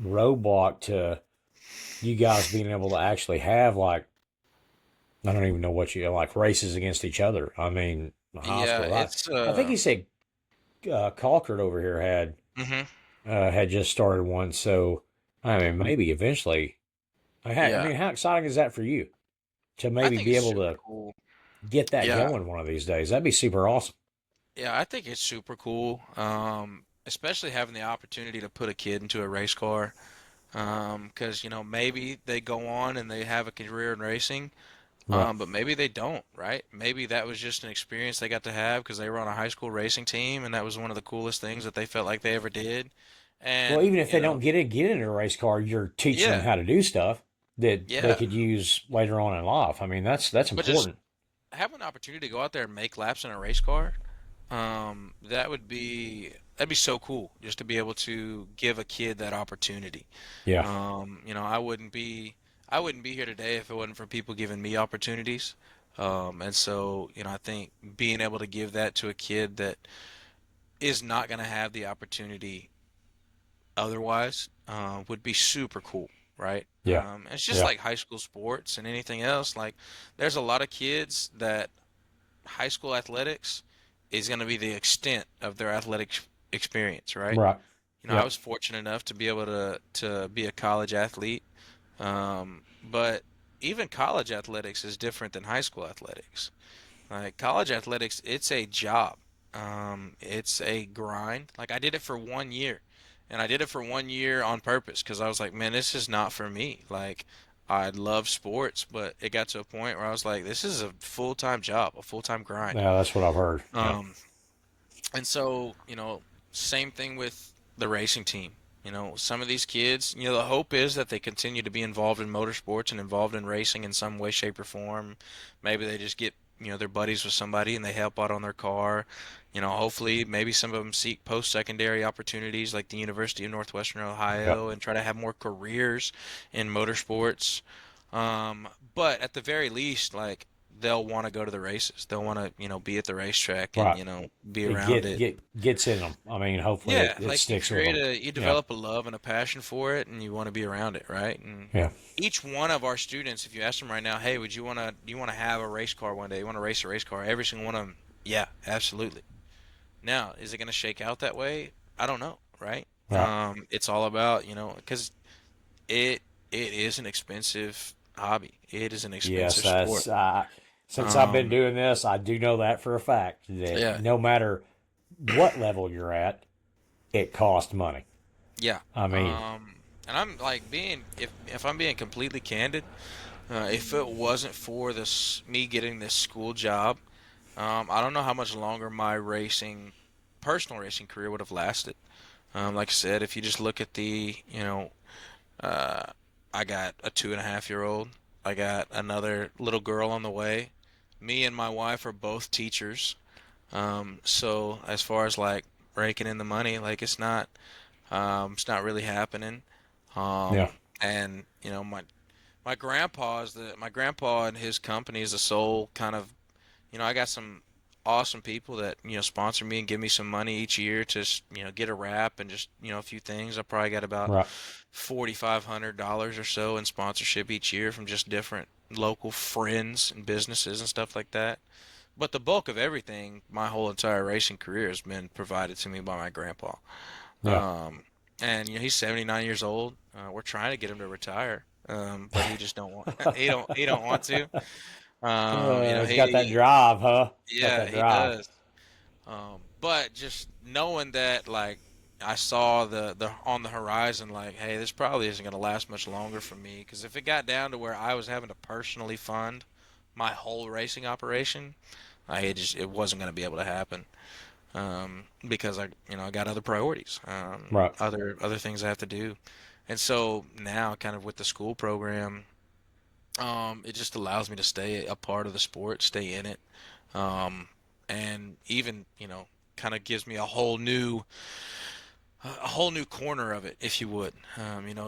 A: roadblock to you guys being able to actually have like I don't even know what you like races against each other. I mean, high
B: Yeah,
A: school. I
B: it's
A: I think he said Colcord over here
B: mhm.
A: had just started one. So I mean, maybe eventually. I
B: Yeah,
A: mean, how exciting is that for you to
B: I
A: maybe
B: think
A: be
B: it's
A: able
B: super
A: to
B: cool.
A: get that
B: Yeah,
A: going one of these days? That'd be super awesome.
B: yeah, I think it's super cool. Especially having the opportunity to put a kid into a race car. 'Cause maybe they go on and they have a career in racing,
A: Right.
B: but maybe they don't, right? Maybe that was just an experience they got to have because they were on a high school racing team, and that was one of the coolest things that they felt like they ever did.
A: Well,
B: And
A: even if they don't get in a race car, you're teaching them
B: yeah,
A: how to do stuff that they
B: yeah,
A: could use later on in life. I mean, that's
B: but just
A: important.
B: have an opportunity to go out there and make laps in a race car. That'd be so cool just to be able to give a kid that opportunity.
A: Yeah.
B: I wouldn't be here today if it wasn't for people giving me opportunities. And so, I think being able to give that to a kid that is not going to have the opportunity otherwise, would be super cool, right?
A: Yeah.
B: It's just
A: Yeah.
B: like high school sports and anything else. Like, there's a lot of kids that high school athletics is going to be the extent of their athletic experience, right?
A: Right.
B: I
A: Yep.
B: was fortunate enough to be able to be a college athlete, but even college athletics is different than high school athletics. Like college athletics, it's a job. It's a grind. Like I did it for 1 year, and I did it for 1 year on purpose because I was like, man, this is not for me. Like I love sports, but it got to a point where I was like, this is a full-time job, a full-time grind.
A: Yeah, that's what I've heard. Yeah.
B: Um, and so, same thing with the racing team. Some of these kids, the hope is that they continue to be involved in motorsports and involved in racing in some way, shape, or form. Maybe they just get, their buddies with somebody and they help out on their car. Hopefully, maybe some of them seek post-secondary opportunities like the University of Northwestern
A: Yep.
B: Ohio and try to have more careers in motorsports. But at the very least, like, they'll want to go to the races. They'll want to, be at the racetrack and,
A: Right.
B: be
A: It
B: around it.
A: gets in them. I mean, hopefully
B: Yeah,
A: it
B: like you
A: sticks with them.
B: you
A: Yeah.
B: develop a love and a passion for it, and you want to be around it, right? And
A: Yeah.
B: each one of our students, if you ask them right now, hey, do you want to have a race car one day? You want to race a race car? Every single one of them, yeah, absolutely. Now, is it going to shake out that way? I don't know, right?
A: Right.
B: It's all about, because it it is an expensive hobby. It is an
A: Yes,
B: expensive sport.
A: that's Since I've been
B: Um,
A: doing this, I do know that for a fact that
B: yeah,
A: no matter what level you're at, it costs money.
B: yeah.
A: I mean,
B: And I'm like being if I'm being completely candid, if it wasn't for this me getting this school job, I don't know how much longer my personal racing career would have lasted. Like I said, if you just look at uh, I got a 2.5 year old. I got another little girl on the way. Me and my wife are both teachers. So as far as like raking in the money, like it's not really happening.
A: yeah,
B: And my grandpa and his company is the sole kind of I got some awesome people that sponsor me and give me some money each year to get a wrap and just a few things. I probably got about
A: right,
B: $4,500 or so in sponsorship each year from just different local friends and businesses and stuff like that. But the bulk of everything, my whole entire racing career has been provided to me by my grandpa.
A: yeah.
B: Um, and he's 79 years old. We're trying to get him to retire, but he just don't want. He don't want to.
A: It's got that drive, huh? Got
B: Yeah,
A: that
B: he
A: drive.
B: does. But just knowing that, like, I saw the on the horizon, like, hey, this probably isn't gonna last much longer for me. Because if it got down to where I was having to personally fund my whole racing operation, it wasn't gonna be able to happen. Because I got other priorities,
A: Right.
B: other things I have to do, and so now, kind of with the school program, it just allows me to stay a part of the sport, stay in it, um, and even kind of gives me a whole new corner of it, if you would,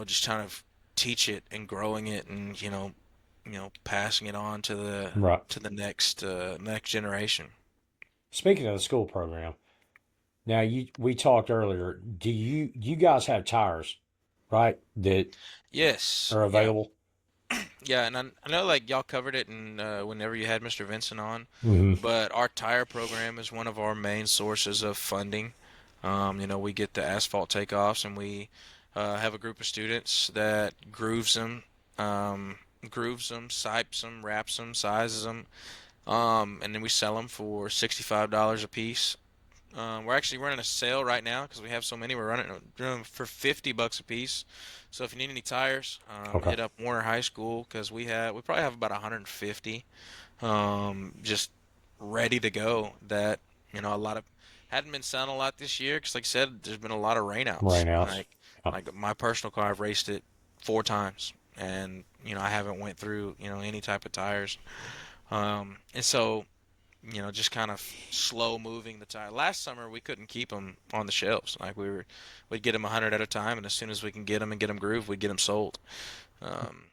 B: just kind of teach it and growing it, and passing it on to the
A: Right.
B: next generation.
A: Speaking of the school program, now we talked earlier. Do you guys have tires, right? That
B: Yes,
A: are
B: yeah.
A: available?
B: Yeah, and I know like y'all covered it in whenever you had Mr. Vincent on,
A: Hmm.
B: but our tire program is one of our main sources of funding. We get the asphalt takeoffs, and we have a group of students that grooves them, sipes them, wraps them, sizes them, and then we sell them for $65 a piece. We're actually running a sale right now because we have so many. We're running them for $50 a piece. So if you need any tires,
A: Okay.
B: hit up Warner High School because we probably have about 150 just ready to go. That a lot of hadn't been selling a lot this year because, like I said, there's been a lot of rainouts.
A: Rainouts.
B: Like
A: Yeah.
B: like my personal car, I've raced it 4 times, and I haven't went through any type of tires. And so just kind of slow moving the tire. Last summer we couldn't keep them on the shelves. Like we'd get them 100 at a time, and as soon as we can get them and get them grooved, we'd get them sold. Um,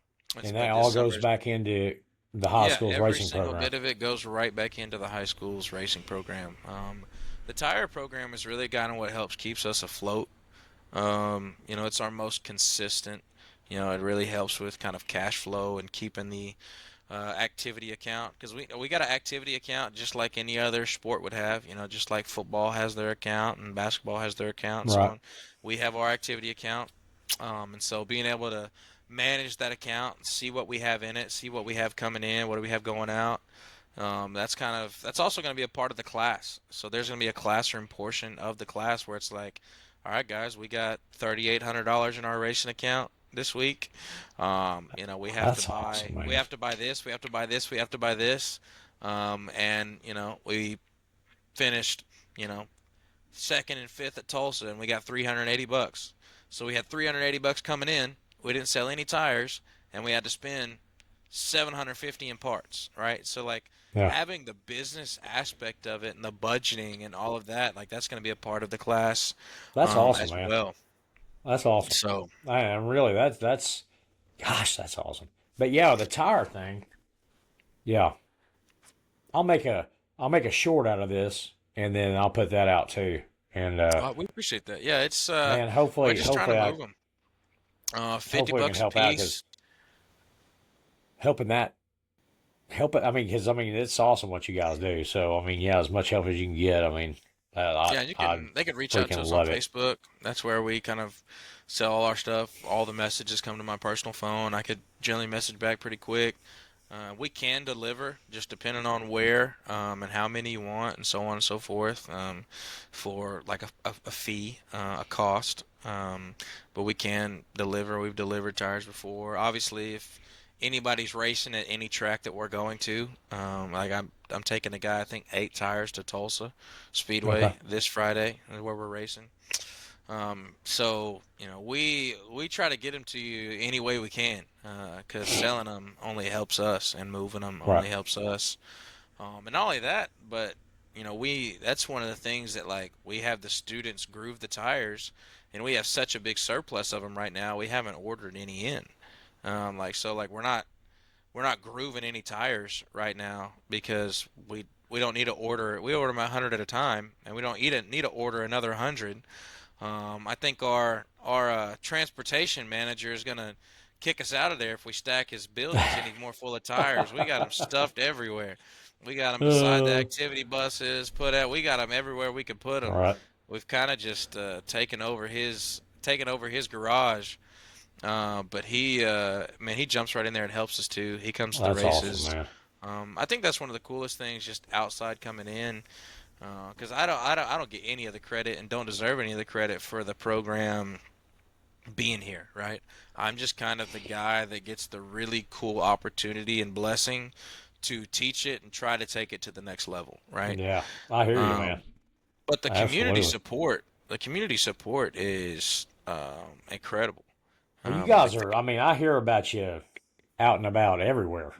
A: And that
B: but this
A: all
B: summer,
A: goes back into the high
B: yeah,
A: school's
B: every
A: racing
B: single
A: program.
B: bit of it goes right back into the high school's racing program. The tire program is really kind of what helps keeps us afloat. It's our most consistent. It really helps with kind of cash flow and keeping the activity account because we got an activity account just like any other sport would have. Just like football has their account and basketball has their account and so
A: Right.
B: on. We have our activity account, and so being able to manage that account, see what we have in it, see what we have coming in, what do we have going out. That's also going to be a part of the class. So there's going to be a classroom portion of the class where it's like, all right, guys, we got $3,800 in our racing account this week. We have to
A: That's awesome,
B: buy we
A: man.
B: have to buy this, we have to buy this, we have to buy this. And we finished, you know, second and fifth at Tulsa, and we got $380. So we had $380 coming in. We didn't sell any tires, and we had to spend 750 in parts, right? So like
A: Yeah.
B: having the business aspect of it and the budgeting and all of that, like that's going to be a part of the class,
A: That's awesome,
B: as
A: man.
B: well.
A: That's awesome.
B: So
A: And really, that's gosh, that's awesome. But yeah, the tire thing. Yeah, I'll make a I'll make a short out of this, and then I'll put that out too. And
B: we appreciate that. Yeah, it's
A: man,
B: we're
A: hopefully,
B: just trying to
A: hopefully I
B: move them. 50
A: hopefully we can
B: bucks a
A: help out because
B: piece.
A: helping that help it. I mean, because I mean it's awesome what you guys do. So I mean, yeah, as much help as you can get. I mean,
B: Yeah, and
A: I
B: they can reach out to
A: freaking
B: us on
A: love it.
B: Facebook. That's where we kind of sell all our stuff. All the messages come to my personal phone. I could generally message back pretty quick. We can deliver, just depending on where and how many you want, and so on and so forth, for like a fee, a cost. But we can deliver. We've delivered tires before. Obviously, if anybody's racing at any track that we're going to, like I'm taking a guy, I think 8 tires to Tulsa
A: Okay.
B: Speedway this Friday, is where we're racing. So we try to get them to you any way we can, because selling them only helps us, and moving them
A: Right.
B: only helps us. And not only that, but we that's one of the things that like we have the students groove the tires, and we have such a big surplus of them right now. We haven't ordered any in. Like we're not grooving any tires right now because we don't need to order. We order them 100 at a time, and we don't need to order another 100. I think our transportation manager is gonna kick us out of there if we stack his buildings any more full of tires. We got them stuffed everywhere. We got them beside the
A: Uh,
B: activity buses. Put out. We got them everywhere we could put
A: all
B: them.
A: right.
B: We've kind of just taken over his garage. But man, he jumps right in there and helps us too. He comes to the
A: That's awesome,
B: races.
A: man.
B: I think that's one of the coolest things, just outside coming in, because I don't get any of the credit and don't deserve any of the credit for the program being here, right? I'm just kind of the guy that gets the really cool opportunity and blessing to teach it and try to take it to the next level, right?
A: Yeah, I hear you, man.
B: Um, but
A: Absolutely.
B: the community support is incredible.
A: Well, you guys
B: Like the
A: are, I mean, I hear about you out and about everywhere.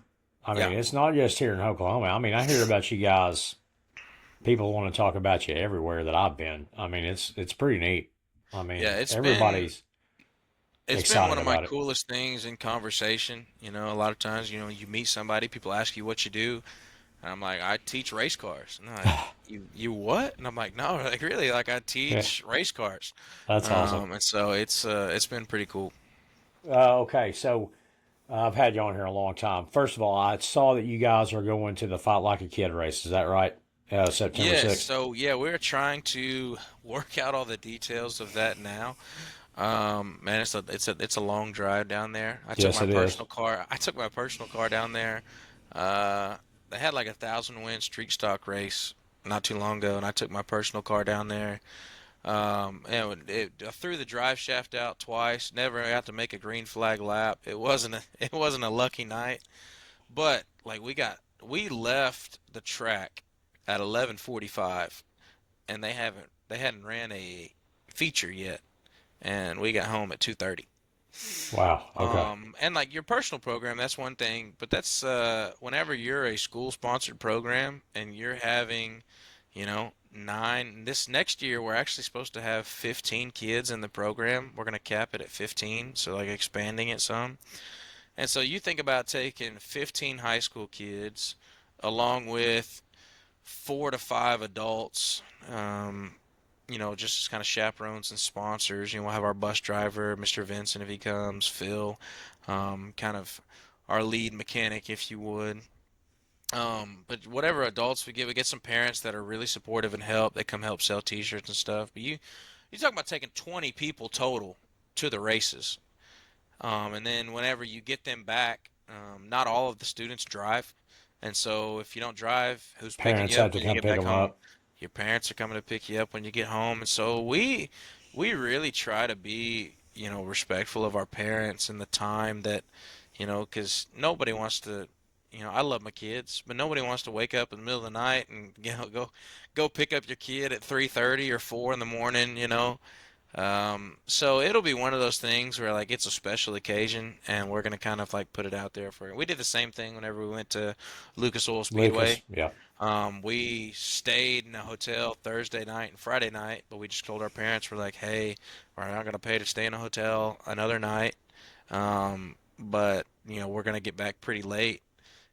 A: I mean,
B: yeah,
A: it's not just here in Oklahoma. I mean, I hear about you guys. People want to talk about you everywhere that I've been. I mean, it's pretty neat. I
B: yeah,
A: mean,
B: it's been
A: everybody's
B: it's been one
A: excited
B: of my
A: about it.
B: coolest things in conversation. A lot of times, you meet somebody, people ask you what you do, and I'm like, I teach race cars. And they're like, you what? And I'm like, no, like really, like I
A: Yeah,
B: teach race cars.
A: that's awesome.
B: And so it's been pretty cool.
A: Okay, so I've had you on here a long time. First of all, I saw that you guys are going to the Fight Like a Kid race. Is that right? September
B: Yes,
A: 6th.
B: so yeah, we're trying to work out all the details of that now. Man, it's a long drive down there. I took
A: Yes,
B: my
A: it is.
B: personal car. I took my personal car down there. They had like 1,000 win street stock race not too long ago, and I took my personal car down there. And I threw the drive shaft out twice. Never got to make a green flag lap. It wasn't a lucky night. But like we left the track at 11:45, and they hadn't ran a feature yet, and we got home at 2:30.
A: Wow. Okay.
B: And like your personal program, that's one thing, but that's whenever you're a school sponsored program and you're having, nine. This next year we're actually supposed to have 15 kids in the program. We're gonna cap it at 15, so like expanding it some. And so you think about taking 15 high school kids along with 4 to 5 adults, just as kind of chaperones and sponsors. We'll have our bus driver, Mr. Vincent, if he comes, Phil, kind of our lead mechanic, if you would. But whatever adults we get some parents that are really supportive and help. They come help sell T-shirts and stuff. But you talk about taking 20 people total to the races. And then whenever you get them back, not all of the students drive. And so if you don't drive, who's picking
A: Parents
B: you up
A: have to
B: when you
A: come
B: get
A: pick
B: back
A: them
B: home?
A: up.
B: Your parents are coming to pick you up when you get home. And so we really try to be, respectful of our parents and the time that, because nobody wants to, I love my kids, but nobody wants to wake up in the middle of the night and, go pick up your kid at 3:30 or 4 in the morning, so it'll be one of those things where like it's a special occasion and we're gonna kind of like put it out there for. We did the same thing whenever we went to Lucas Oil
A: Lucas.
B: Speedway.
A: Yeah.
B: We stayed in a hotel Thursday night and Friday night, but we just told our parents, we're like, hey, we're not gonna pay to stay in a hotel another night. But we're gonna get back pretty late.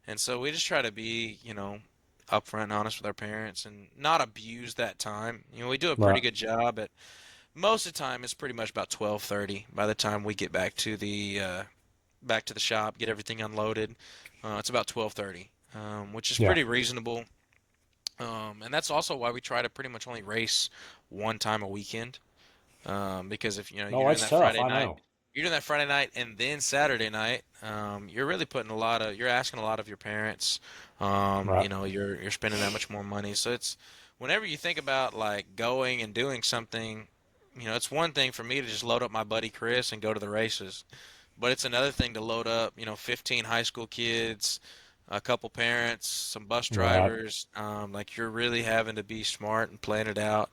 B: And so we just try to be, upfront and honest with our parents and not abuse that time. We do a pretty
A: Right.
B: good job at most of the time. It's pretty much about 12:30 by the time we get back to the shop, get everything unloaded. It's about 12:30, which is
A: Yeah.
B: pretty reasonable. And that's also why we try to pretty much only race one time a weekend. Because if
A: No,
B: you're doing
A: it's
B: that
A: tough.
B: Friday
A: I
B: night,
A: know.
B: you're doing that Friday night and then Saturday night, you're really putting a lot of, you're asking a lot of your parents.
A: Right.
B: You're spending that much more money. So it's whenever you think about like going and doing something, it's one thing for me to just load up my buddy Chris and go to the races, but it's another thing to load up, 15 high school kids, a couple parents, some bus
A: Right.
B: drivers. Like you're really having to be smart and plan it out.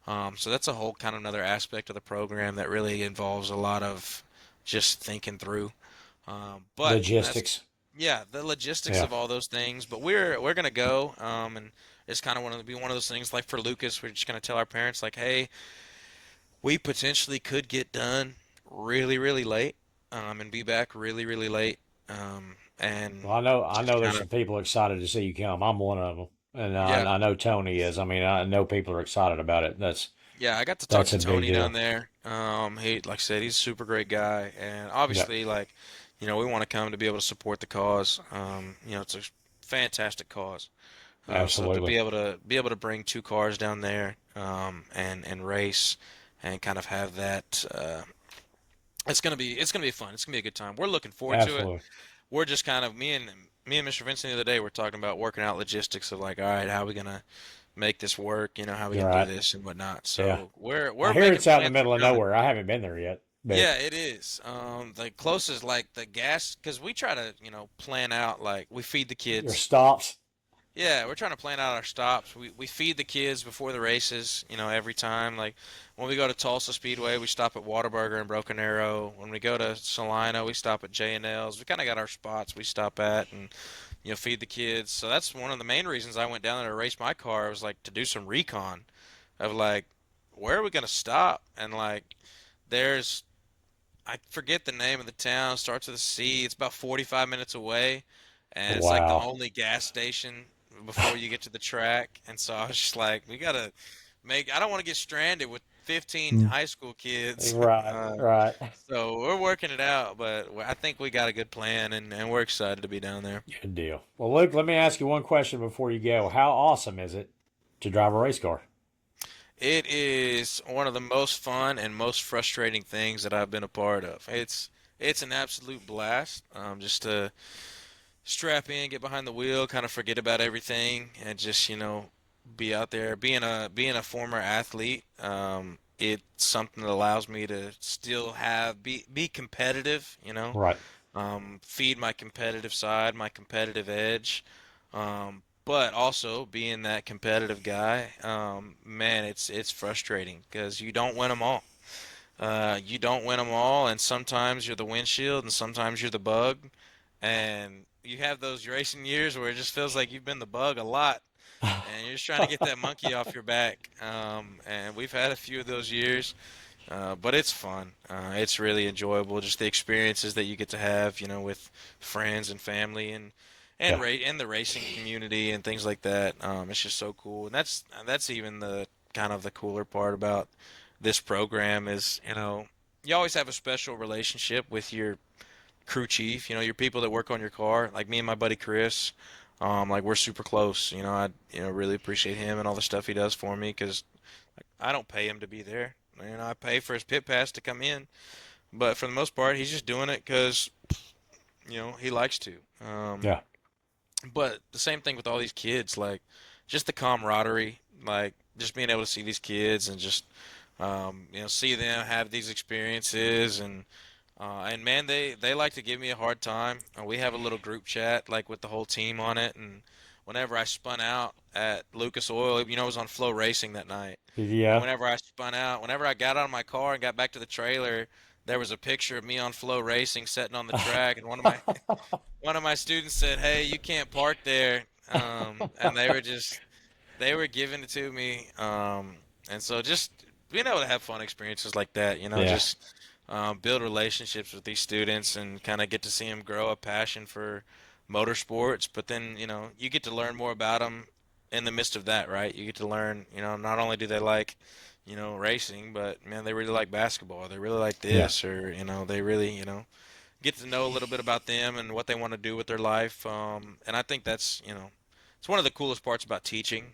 B: So that's a whole kind of another aspect of the program that really involves a lot of just thinking through. But that's
A: Logistics.
B: yeah, the logistics
A: Yeah.
B: of all those things. But we're gonna go, and it's kind of one of be one of those things. Like for Lucas, we're just gonna tell our parents like, hey, we potentially could get done really, really late, and be back really, really late. And
A: Well, I know
B: just
A: there's
B: kind of
A: some people excited to see you come. I'm one of them, and
B: yeah,
A: I know Tony is. I mean, I know people are excited about it.
B: yeah. I got to talk
A: That's
B: to
A: a big
B: Tony down
A: deal.
B: there. He, like I said, he's a super great guy, and
A: Yeah.
B: obviously, like, we want to come to be able to support the cause. It's a fantastic cause. So to
A: Absolutely.
B: be able to bring two cars down there, and race, and kind of have that, it's gonna be fun. It's gonna be a good time. We're looking forward to it.
A: Absolutely.
B: We're just kind of me and Mr. Vincent the other day. We're talking about working out logistics of like, all right, how are we gonna make this work? How are we
A: You're
B: gonna do
A: right.
B: this and whatnot.
A: Yeah.
B: So we're
A: I
B: we're
A: hear
B: making
A: it's out in the
B: plans for
A: middle of
B: coming.
A: nowhere. I haven't been there yet, but
B: Yeah, it is. The closest like the gas, because we try to plan out like we feed the
A: your
B: kids.
A: stops.
B: Yeah, we're trying to plan out our stops. We feed the kids before the races, every time. Like when we go to Tulsa Speedway, we stop at Whataburger and Broken Arrow. When we go to Salina, we stop at J&L's. We kind of got our spots we stop at and feed the kids. So that's one of the main reasons I went down there to race my car. Was like to do some recon of like where are we gonna stop? And like there's I forget the name of the town, starts with a C. It's about 45 minutes away, and it's like the
A: Wow.
B: only gas station before you get to the track. And so I was just like, we gotta I don't want to get stranded with 15
A: Mm.
B: high school kids.
A: Right.
B: Uh,
A: Right.
B: so we're working it out, but I think we got a good plan, and we're excited to be down there.
A: Good deal. Well, Luke, let me ask you one question before you go. How awesome is it to drive a race car?
B: It is one of the most fun and most frustrating things that I've been a part of. It's an absolute blast. Just to strap in, get behind the wheel, kind of forget about everything, and just be out there. Being a former athlete, it's something that allows me to still be competitive.
A: Right.
B: Feed my competitive side, my competitive edge. But also being that competitive guy, man, it's frustrating because you don't win them all. You don't win them all, and sometimes you're the windshield, and sometimes you're the bug, and you have those racing years where it just feels like you've been the bug a lot, and you're just trying to get that monkey off your back. And we've had a few of those years, but it's fun. It's really enjoyable, just the experiences that you get to have, with friends and family, and
A: Yeah.
B: and the racing community and things like that. It's just so cool, and that's even the kind of the cooler part about this program is, you always have a special relationship with your crew chief, your people that work on your car. Like me and my buddy Chris, like we're super close. I really appreciate him and all the stuff he does for me because I don't pay him to be there. I pay for his pit pass to come in, but for the most part, he's just doing it because he likes to.
A: Yeah.
B: But the same thing with all these kids, like just the camaraderie, like just being able to see these kids and just see them have these experiences and man, they like to give me a hard time. We have a little group chat like with the whole team on it, and whenever I spun out at Lucas Oil, I was on Flow Racing that night. And
A: Yeah.
B: whenever I spun out, whenever I got out of my car and got back to the trailer, there was a picture of me on Flow Racing sitting on the track, and one of my students said, "Hey, you can't park there," and they were giving it to me, and so just being able to have fun experiences like that,
A: Yeah.
B: just build relationships with these students and kind of get to see them grow a passion for motorsports, but then you get to learn more about them in the midst of that, right? You get to learn, not only do they like racing, but man, they really like basketball. They really like
A: Yeah.
B: this, or they really get to know a little bit about them and what they want to do with their life. And I think that's, it's one of the coolest parts about teaching,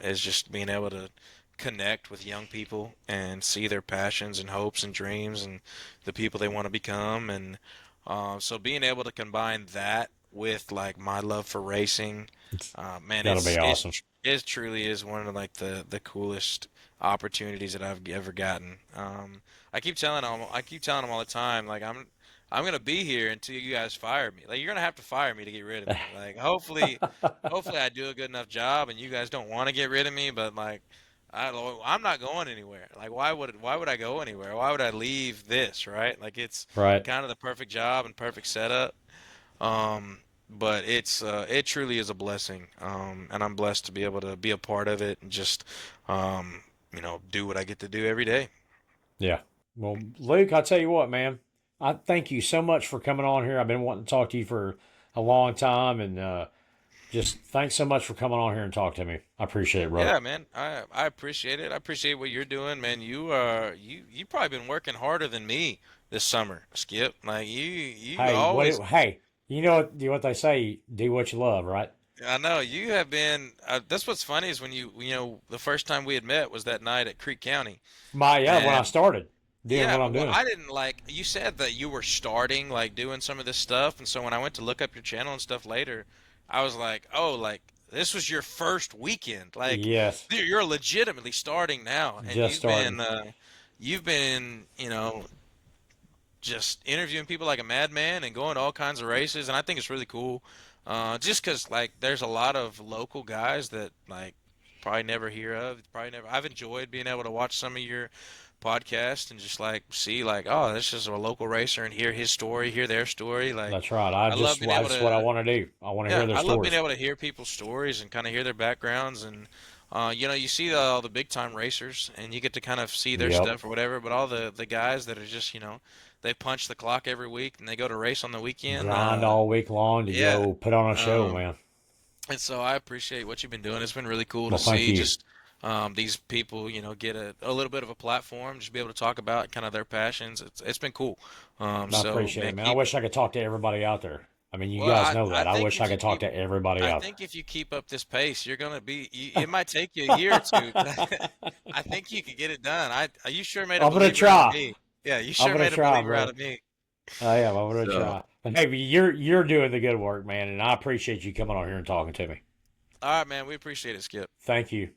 B: is just being able to connect with young people and see their passions and hopes and dreams and the people they want to become. And so being able to combine that with like my love for racing, man,
A: That'll be awesome.
B: it truly is one of like the coolest opportunities that I've ever gotten. I keep telling them all the time, like I'm gonna be here until you guys fire me. Like you're gonna have to fire me to get rid of me. Like hopefully I do a good enough job and you guys don't want to get rid of me, but like I'm not going anywhere. Like why would I go anywhere? Why would I leave this, right? Like it's
A: Right.
B: kind of the perfect job and perfect setup. Um, but it truly is a blessing. And I'm blessed to be able to be a part of it and just do what I get to do every day.
A: Yeah. Well, Luke, I'll tell you what, man. I thank you so much for coming on here. I've been wanting to talk to you for a long time, and just thanks so much for coming on here and talk to me. I appreciate it, brother.
B: Yeah, man. I appreciate it. I appreciate what you're doing, man. You probably been working harder than me this summer, Skip. Like you
A: Hey,
B: always
A: hey, you know what they say, do what you love, right?
B: I know you have been. That's what's funny is when the first time we had met was that night at Creek County,
A: Yeah, when I
B: and
A: started doing
B: yeah,
A: what I'm
B: well,
A: doing.
B: I didn't like. You said that you were starting like doing some of this stuff, and so when I went to look up your channel and stuff later, I was like, oh, like this was your first weekend. Like
A: Yes,
B: you're legitimately starting now, and
A: just starting.
B: you've been, just interviewing people like a madman and going to all kinds of races, and I think it's really cool. Just 'cause like there's a lot of local guys that like probably never hear of, probably never. I've enjoyed being able to watch some of your podcasts and just like see like, oh, this is a local racer and hear his story, hear their story. Like
A: That's right.
B: I love being able
A: That's what I
B: to
A: want to do. I want to hear
B: yeah,
A: their
B: I love being
A: stories.
B: able to hear people's stories and kind of hear their backgrounds and you see all the big time racers and you get to kind of see their
A: Yep.
B: stuff or whatever, but all the guys that are just, they punch the clock every week and they go to race on the weekend.
A: Grind all week long to
B: Yeah.
A: go put on a show,
B: Um,
A: man.
B: and so I appreciate what you've been doing. It's been really cool to
A: Well, thank
B: see
A: you.
B: just these people, get a little bit of a platform, just be able to talk about kind of their passions. It's been cool.
A: I
B: So
A: appreciate
B: man,
A: it, man. I
B: keep.
A: wish I could talk to everybody out there. I mean, you
B: Well,
A: guys know
B: I
A: that. I
B: think
A: wish I
B: if you
A: could talk
B: keep.
A: to everybody
B: I
A: out there.
B: think if you keep up this pace, you're gonna be. It might take you a year or two, but I think you could get it done. You sure made a
A: I'm gonna
B: believer out of
A: try.
B: me. Yeah, you
A: I'm
B: sure
A: gonna
B: made a
A: try,
B: believer out
A: brother.
B: of me.
A: I am. I'm gonna
B: So,
A: try. But hey, you're doing the good work, man, and I appreciate you coming on here and talking to me.
B: all right, man, we appreciate it, Skip.
A: Thank you.